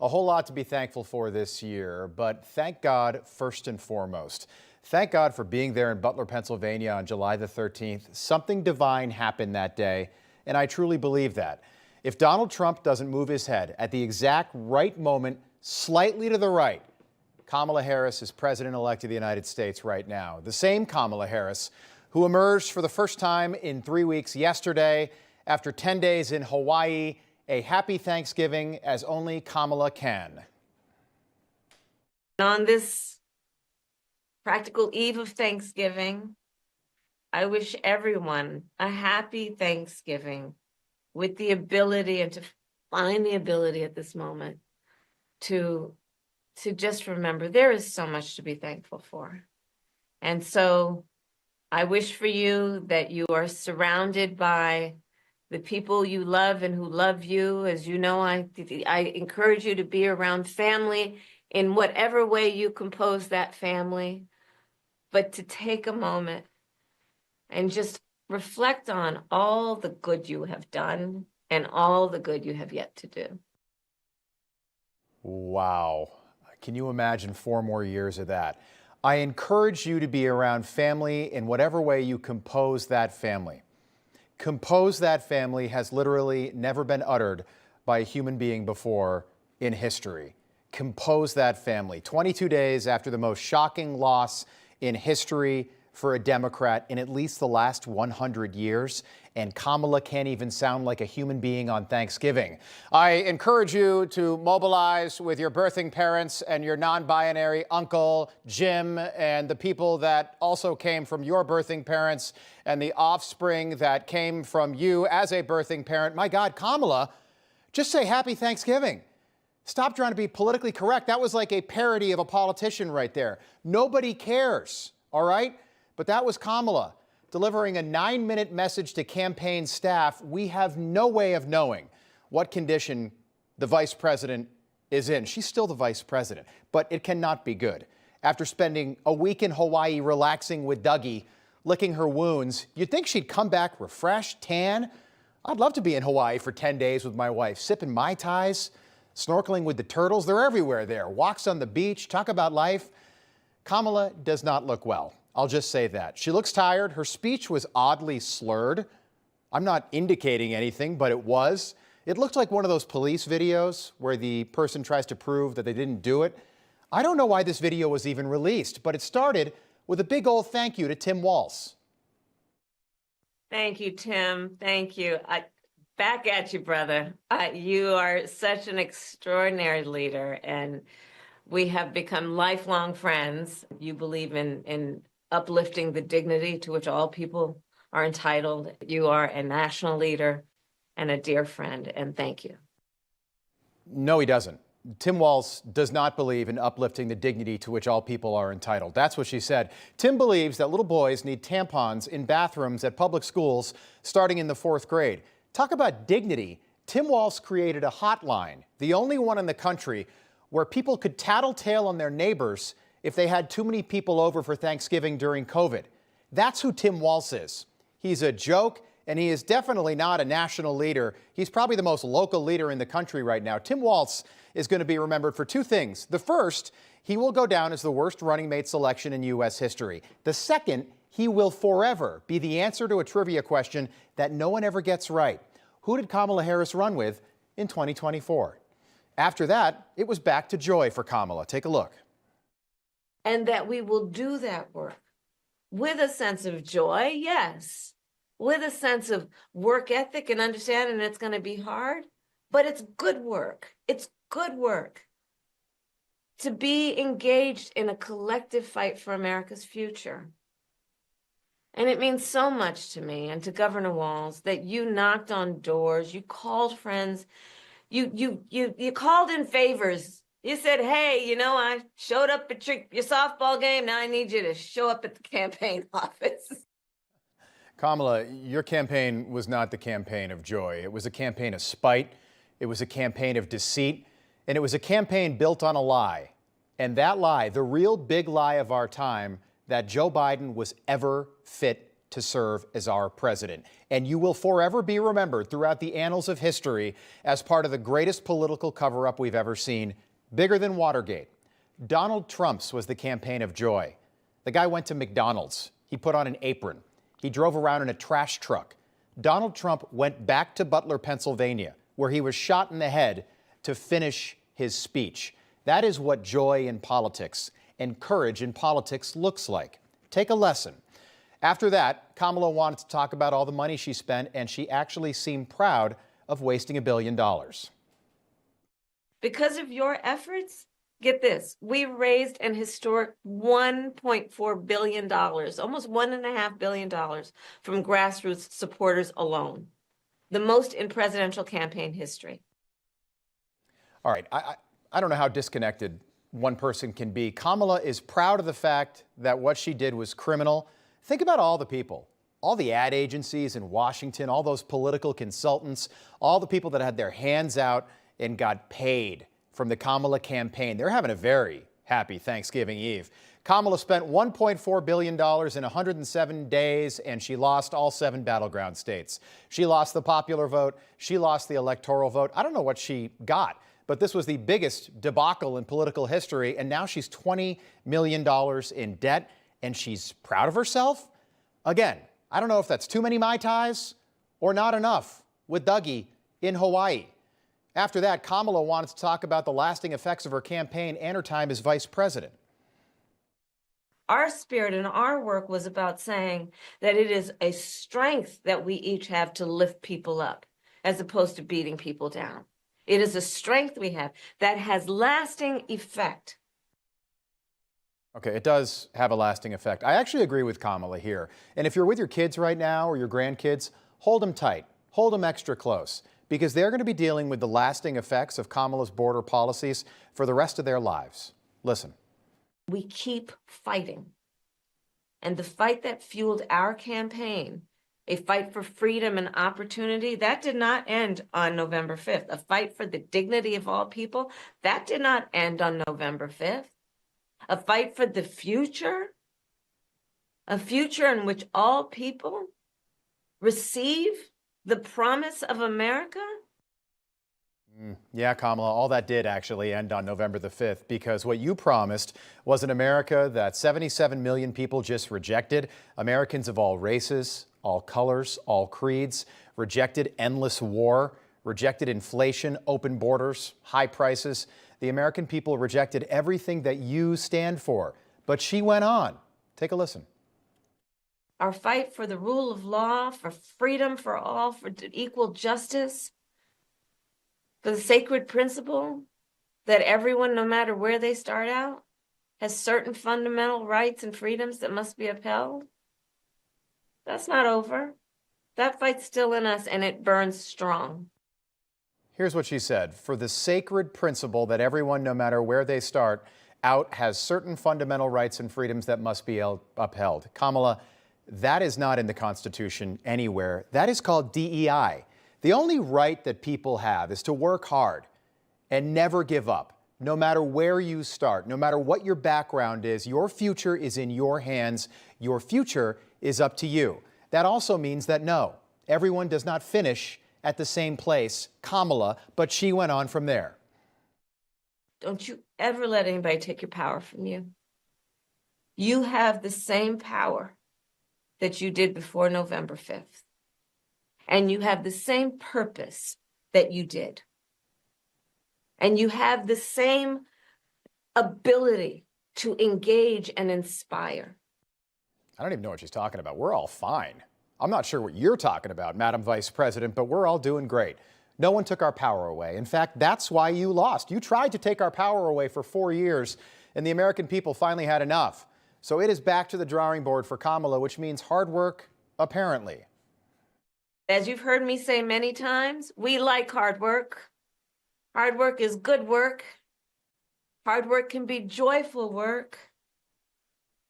A whole lot to be thankful for this year, but thank God first and foremost. Thank God for being there in Butler, Pennsylvania on July the 13th. Something divine happened that day, and I truly believe that. If Donald Trump doesn't move his head at the exact right moment, slightly to the right, Kamala Harris is president-elect of the United States right now. The same Kamala Harris who emerged for the first time in 3 weeks yesterday after 10 days in Hawaii. A happy Thanksgiving as only Kamala can. On this practical eve of Thanksgiving, I wish everyone a happy Thanksgiving with the ability and to find the ability at this moment to just remember there is so much to be thankful for. And so I wish for you that you are surrounded by the people you love and who love you. As you know, I encourage you to be around family in whatever way you compose that family, but to take a moment and just reflect on all the good you have done and all the good you have yet to do. Wow. Can you imagine 4 more years of that? I encourage you to be around family in whatever way you compose that family. Compose that family has literally never been uttered by a human being before in history. Compose that family. 22 days after the most shocking loss in history for a Democrat in at least the last 100 years, and Kamala can't even sound like a human being on Thanksgiving. I encourage you to mobilize with your birthing parents and your non-binary uncle, Jim, and the people that also came from your birthing parents and the offspring that came from you as a birthing parent. My God, Kamala, just say happy Thanksgiving. Stop trying to be politically correct. That was like a parody of a politician right there. Nobody cares, all right? But that was Kamala delivering a 9-minute message to campaign staff. We have no way of knowing what condition the vice president is in. She's still the vice president, but it cannot be good. After spending a week in Hawaii relaxing with Dougie, licking her wounds, you'd think she'd come back refreshed, tan. I'd love to be in Hawaii for 10 days with my wife, sipping Mai Tais, snorkeling with the turtles. They're everywhere there. Walks on the beach, talk about life. Kamala does not look well. I'll just say that. She looks tired. Her speech was oddly slurred. I'm not indicating anything, but it was. It looked like one of those police videos where the person tries to prove that they didn't do it. I don't know why this video was even released, but it started with a big old thank you to Tim Walz. Thank you, Tim. Thank you. Back at you, brother. You are such an extraordinary leader, and we have become lifelong friends. You believe in uplifting the dignity to which all people are entitled. You are a national leader and a dear friend, and thank you. No, he doesn't. Tim Walz does not believe in uplifting the dignity to which all people are entitled. That's what she said. Tim believes that little boys need tampons in bathrooms at public schools starting in the 4th grade. Talk about dignity. Tim Walz created a hotline, the only one in the country, where people could tattletale on their neighbors if they had too many people over for Thanksgiving during COVID. That's who Tim Walz is. He's a joke, and he is definitely not a national leader. He's probably the most local leader in the country right now. Tim Walz is going to be remembered for 2 things. The first, he will go down as the worst running mate selection in U.S. history. The second, he will forever be the answer to a trivia question that no one ever gets right. Who did Kamala Harris run with in 2024? After that, it was back to joy for Kamala. Take a look. And that we will do that work with a sense of joy, yes, with a sense of work ethic and understanding it's going to be hard, but it's good work. It's good work to be engaged in a collective fight for America's future. And it means so much to me and to Governor Walz that you knocked on doors, you called friends, you called in favors. You said, hey, you know, I showed up at your softball game. Now I need you to show up at the campaign office. Kamala, your campaign was not the campaign of joy. It was a campaign of spite. It was a campaign of deceit. And it was a campaign built on a lie. And that lie, the real big lie of our time, that Joe Biden was ever fit to serve as our president. And you will forever be remembered throughout the annals of history as part of the greatest political cover-up we've ever seen, bigger than Watergate. Donald Trump's was the campaign of joy. The guy went to McDonald's. He put on an apron. He drove around in a trash truck. Donald Trump went back to Butler, Pennsylvania, where he was shot in the head to finish his speech. That is what joy in politics and courage in politics looks like. Take a lesson. After that, Kamala wanted to talk about all the money she spent, and she actually seemed proud of wasting $1 billion. Because of your efforts, get this, we raised an historic $1.4 billion, almost $1.5 billion from grassroots supporters alone, the most in presidential campaign history. All right, I don't know how disconnected one person can be. Kamala is proud of the fact that what she did was criminal. Think about all the people, all the ad agencies in Washington, all those political consultants, all the people that had their hands out and got paid from the Kamala campaign. They're having a very happy Thanksgiving Eve. Kamala spent $1.4 billion in 107 days, and she lost all 7 battleground states. She lost the popular vote. She lost the electoral vote. I don't know what she got, but this was the biggest debacle in political history, and now she's $20 million in debt, and she's proud of herself? Again, I don't know if that's too many Mai Tais or not enough with Dougie in Hawaii. After that, Kamala wanted to talk about the lasting effects of her campaign and her time as vice president. Our spirit and our work was about saying that it is a strength that we each have to lift people up, as opposed to beating people down. It is a strength we have that has lasting effect. Okay, it does have a lasting effect. I actually agree with Kamala here. And if you're with your kids right now or your grandkids, hold them tight, hold them extra close, because they're going to be dealing with the lasting effects of Kamala's border policies for the rest of their lives. Listen. We keep fighting. And the fight that fueled our campaign, a fight for freedom and opportunity, that did not end on November 5th. A fight for the dignity of all people, that did not end on November 5th. A fight for the future, a future in which all people receive the promise of America. Yeah, Kamala, all that did actually end on November the 5th, because what you promised was an America that 77 million people just rejected. Americans of all races, all colors, all creeds, rejected endless war, rejected inflation, open borders, high prices. The American people rejected everything that you stand for. But she went on. Take a listen. Our fight for the rule of law, for freedom for all, for equal justice, for the sacred principle that everyone, no matter where they start out, has certain fundamental rights and freedoms that must be upheld. That's not over. That fight's still in us, and it burns strong. Here's what she said. For the sacred principle that everyone, no matter where they start out, has certain fundamental rights and freedoms that must be upheld. Kamala, that is not in the Constitution anywhere. That is called DEI. The only right that people have is to work hard and never give up. No matter where you start, no matter what your background is, your future is in your hands. Your future is up to you. That also means that no, everyone does not finish at the same place, Kamala, but she went on from there. Don't you ever let anybody take your power from you. You have the same power that you did before November 5th. And you have the same purpose that you did. And you have the same ability to engage and inspire. I don't even know what she's talking about. We're all fine. I'm not sure what you're talking about, Madam Vice President, but we're all doing great. No one took our power away. In fact, that's why you lost. You tried to take our power away for 4 years, and the American people finally had enough. So it is back to the drawing board for Kamala, which means hard work, apparently. As you've heard me say many times, we like hard work. Hard work is good work. Hard work can be joyful work.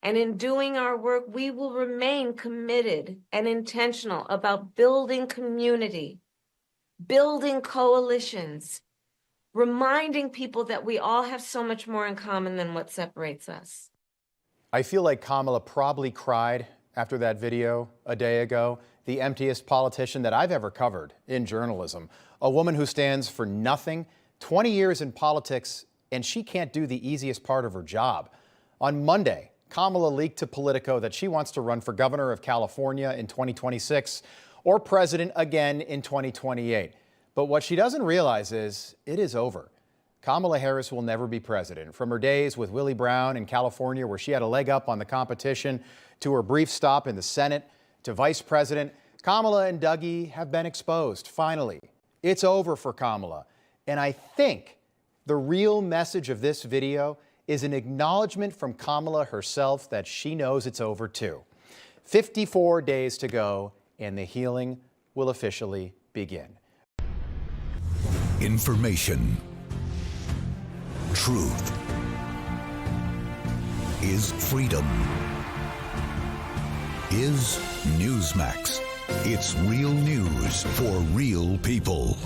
And in doing our work, we will remain committed and intentional about building community, building coalitions, reminding people that we all have so much more in common than what separates us. I feel like Kamala probably cried after that video a day ago, the emptiest politician that I've ever covered in journalism. A woman who stands for nothing, 20 years in politics, and she can't do the easiest part of her job. On Monday, Kamala leaked to Politico that she wants to run for governor of California in 2026 or president again in 2028. But what she doesn't realize is it is over. Kamala Harris will never be president. From her days with Willie Brown in California, where she had a leg up on the competition, to her brief stop in the Senate, to vice president, Kamala and Dougie have been exposed. Finally, it's over for Kamala. And I think the real message of this video is an acknowledgement from Kamala herself that she knows it's over too. 54 days to go, and the healing will officially begin. Information. Truth is freedom. Is Newsmax. It's real news for real people.